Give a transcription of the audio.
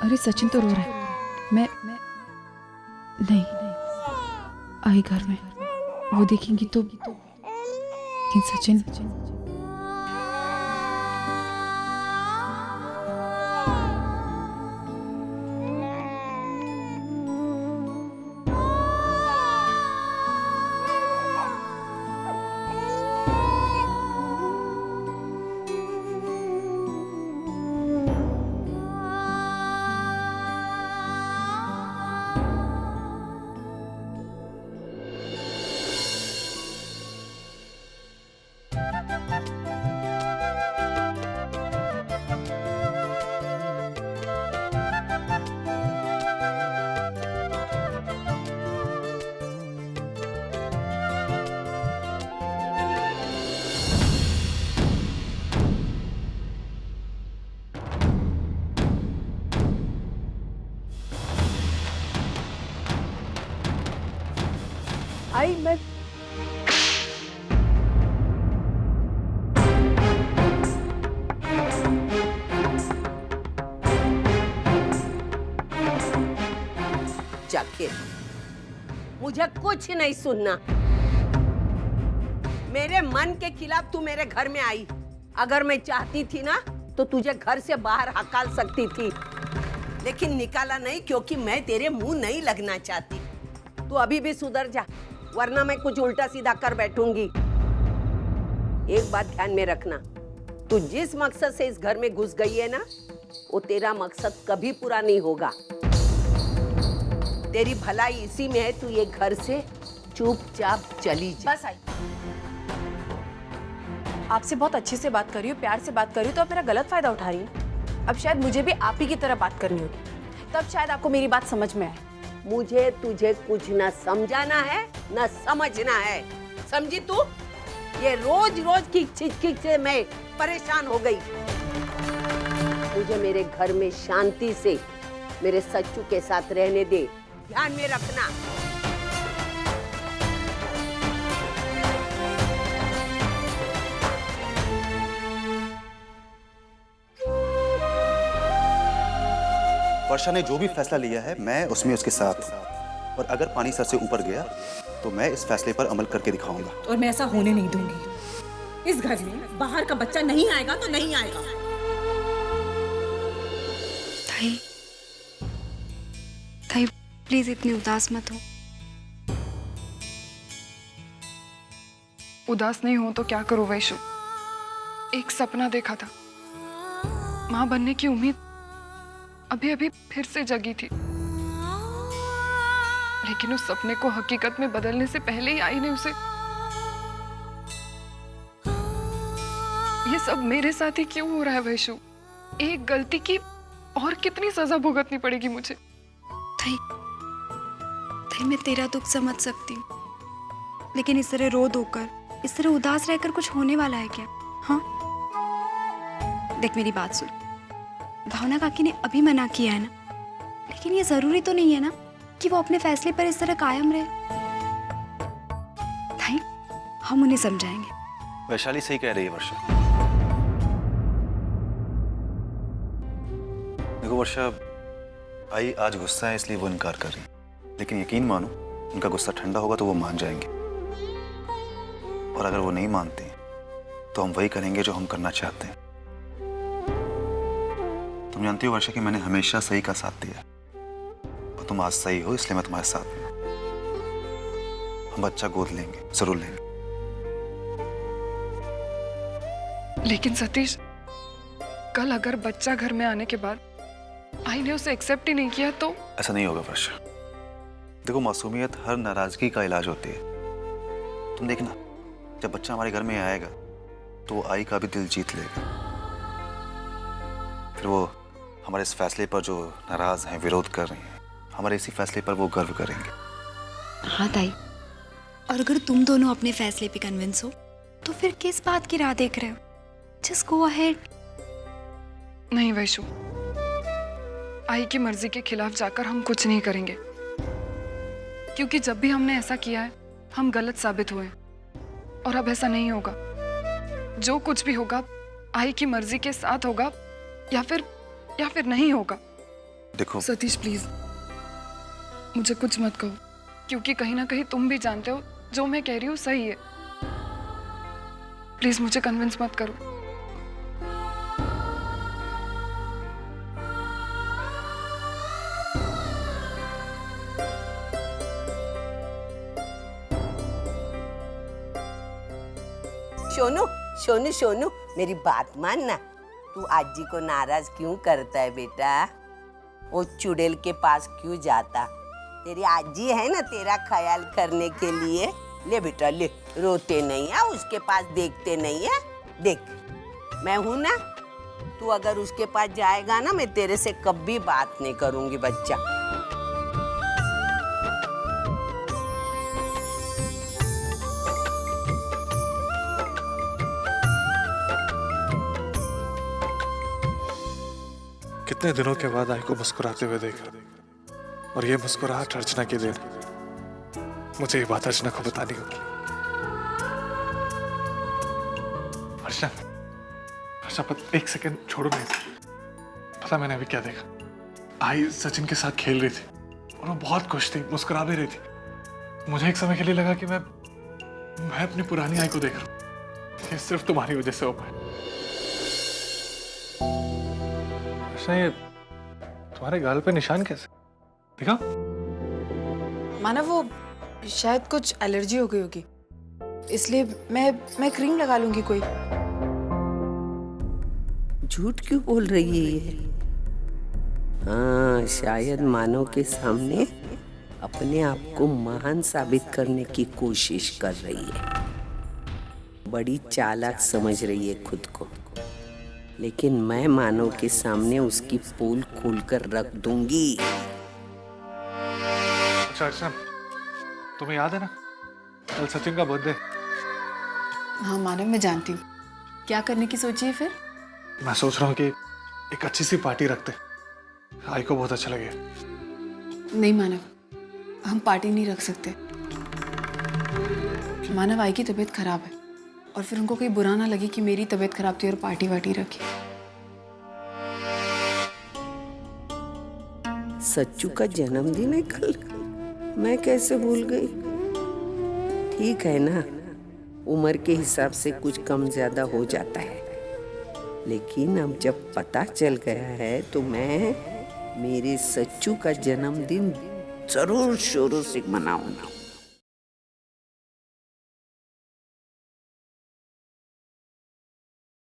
अरे सचिन तो रो रहा है। मैं नहीं, आई घर में, वो देखेंगी तो। लेकिन सचिन आई मैं जाके मुझे कुछ नहीं सुनना। मेरे मन के खिलाफ तू मेरे घर में आई। अगर मैं चाहती थी ना तो तुझे घर से बाहर हकाल सकती थी, लेकिन निकाला नहीं क्योंकि मैं तेरे मुंह नहीं लगना चाहती। तू अभी भी सुधर जा, वरना मैं कुछ उल्टा सीधा कर बैठूंगी। एक बात ध्यान में रखना, तू जिस मकसद से इस घर में घुस गई है ना, वो तेरा मकसद कभी पूरा नहीं होगा। तेरी भलाई इसी में है, तू ये घर से चुपचाप चली जा। बस आई, आपसे बहुत अच्छे से बात कर रही हूँ, प्यार से बात कर रही हूँ, तो आप मेरा गलत फायदा उठा रही हैं। अब शायद मुझे भी आप ही की तरह बात करनी होगी, तब शायद आपको मेरी बात समझ में आए। मुझे तुझे कुछ न समझाना है न समझना है, समझी तू? ये रोज रोज की खिचखिच से मैं परेशान हो गई। मुझे मेरे घर में शांति से मेरे सच्चू के साथ रहने दे, ध्यान में रखना। वर्षा ने जो भी फैसला लिया है मैं उसमें उसके साथ हूँ, और अगर पानी सर से ऊपर गया तो मैं इस फैसले पर अमल करके दिखाऊंगा। और मैं ऐसा होने नहीं दूंगी। इस घर में बाहर का बच्चा नहीं आएगा तो नहीं आएगा। ताई प्लीज इतनी उदास मत हो। उदास नहीं हो तो क्या करूं वैशु? एक सपना देखा था, माँ बनने की उम्मीद अभी अभी फिर से जगी थी, लेकिन उस सपने को हकीकत में बदलने से पहले ही आई ने उसे। ये सब मेरे साथ ही क्यों हो रहा है वैशु? एक गलती की और कितनी सजा भुगतनी पड़ेगी मुझे? ताई मैं तेरा दुख समझ सकती हूँ, लेकिन इस तरह रो धोकर, इस तरह उदास रहकर कुछ होने वाला है क्या? हाँ देख मेरी बात सुन, भावना काकी ने अभी मना किया है ना, लेकिन ये जरूरी तो नहीं है ना कि वो अपने फैसले पर इस तरह कायम रहे। भाई हम उन्हें समझाएंगे। वैशाली सही कह रही है वर्षा। देखो वर्षा, आई आज गुस्सा है इसलिए वो इनकार कर रही है, लेकिन यकीन मानो उनका गुस्सा ठंडा होगा तो वो मान जाएंगे, और अगर वो नहीं मानते तो हम वही करेंगे जो हम करना चाहते हैं। तुम जानती हो वर्षा कि मैंने हमेशा सही का साथ दिया, और तुम आज सही हो इसलिए मैं तुम्हारे साथ हूं। हम बच्चा गोद लेंगे, जरूर लेंगे। लेकिन सतीश, कल अगर बच्चा घर में आने के बाद आई ने उसे एक्सेप्ट ही नहीं किया तो? ऐसा नहीं होगा वर्षा। देखो मासूमियत हर नाराजगी का इलाज होती है। तुम देखना, जब बच्चा हमारे घर में आएगा तो वो आई का भी दिल जीत लेगा। फिर वो हमारे इस फैसले पर जो नाराज हैं, विरोध कर रही हैं, हमारे इसी फैसले पर वो गर्व करेंगे। हाँ ताई, और अगर तुम दोनों अपने फैसले पे कन्विंस हो तो फिर किस बात की राह देख रहे हो? Just go ahead. नहीं वैशु, आई की मर्जी के खिलाफ जाकर हम कुछ नहीं करेंगे, क्योंकि जब भी हमने ऐसा किया है हम गलत साबित हुए, और अब ऐसा नहीं होगा। जो कुछ भी होगा आई की मर्जी के साथ होगा, या फिर नहीं होगा। देखो सतीश प्लीज मुझे कुछ मत कहो, क्योंकि कहीं ना कहीं तुम भी जानते हो जो मैं कह रही हूँ सही है। प्लीज मुझे कन्विंस मत करो। सोनू सोनू सोनू, मेरी बात मानना। तू आजी को नाराज क्यों करता है बेटा? वो चुड़ैल के पास क्यों जाता? तेरी आजी है ना तेरा ख्याल करने के लिए। ले बेटा ले, रोते नहीं है, उसके पास देखते नहीं है। देख मैं हूं ना, तू अगर उसके पास जाएगा ना, मैं तेरे से कभी बात नहीं करूंगी बच्चा। कितने दिनों के बाद आई को मुस्कुराते हुए देखा, और ये मुस्कुराहट अर्चना की देन। मुझे ये बात अर्चना को बतानी होगी। अर्चना, अर्चना एक सेकंड छोड़ो नहीं। पता मैंने अभी क्या देखा? आई सचिन के साथ खेल रही थी और वो बहुत खुश थी, मुस्कुरा भी रही थी। मुझे एक समय के लिए लगा कि मैं अपनी पुरानी आई को देख रहा हूँ। ये सिर्फ तुम्हारी वजह से हो पाया। ये तुम्हारे गाल पे निशान कैसे? दिखा। माना वो शायद कुछ एलर्जी हो गई होगी, इसलिए मैं क्रीम लगा लूंगी कोई। झूठ क्यों बोल रही है ये? हाँ, शायद मानव के सामने अपने आप को महान साबित करने की कोशिश कर रही है। बड़ी चालाक समझ रही है खुद को, लेकिन मैं मानव के सामने उसकी पोल खोलकर रख दूंगी। अच्छा अर्चना, तुम्हें याद है ना कल सचिन का बर्थडे? हाँ मानव, मैं जानती हूँ। क्या करने की सोची है फिर? मैं सोच रहा हूँ कि एक अच्छी सी पार्टी रखते, आई को बहुत अच्छा लगे। नहीं मानव, हम पार्टी नहीं रख सकते। मानव, आई की तबीयत खराब है और फिर उनको कहीं बुरा ना लगे कि मेरी तबीयत खराब थी और पार्टी वार्टी रखी। सच्चू का जन्मदिन है कल, मैं कैसे भूल गई? ठीक है ना, उम्र के हिसाब से कुछ कम ज्यादा हो जाता है, लेकिन अब जब पता चल गया है तो मैं मेरे सच्चू का जन्मदिन जरूर शोरों से मनाऊंगा।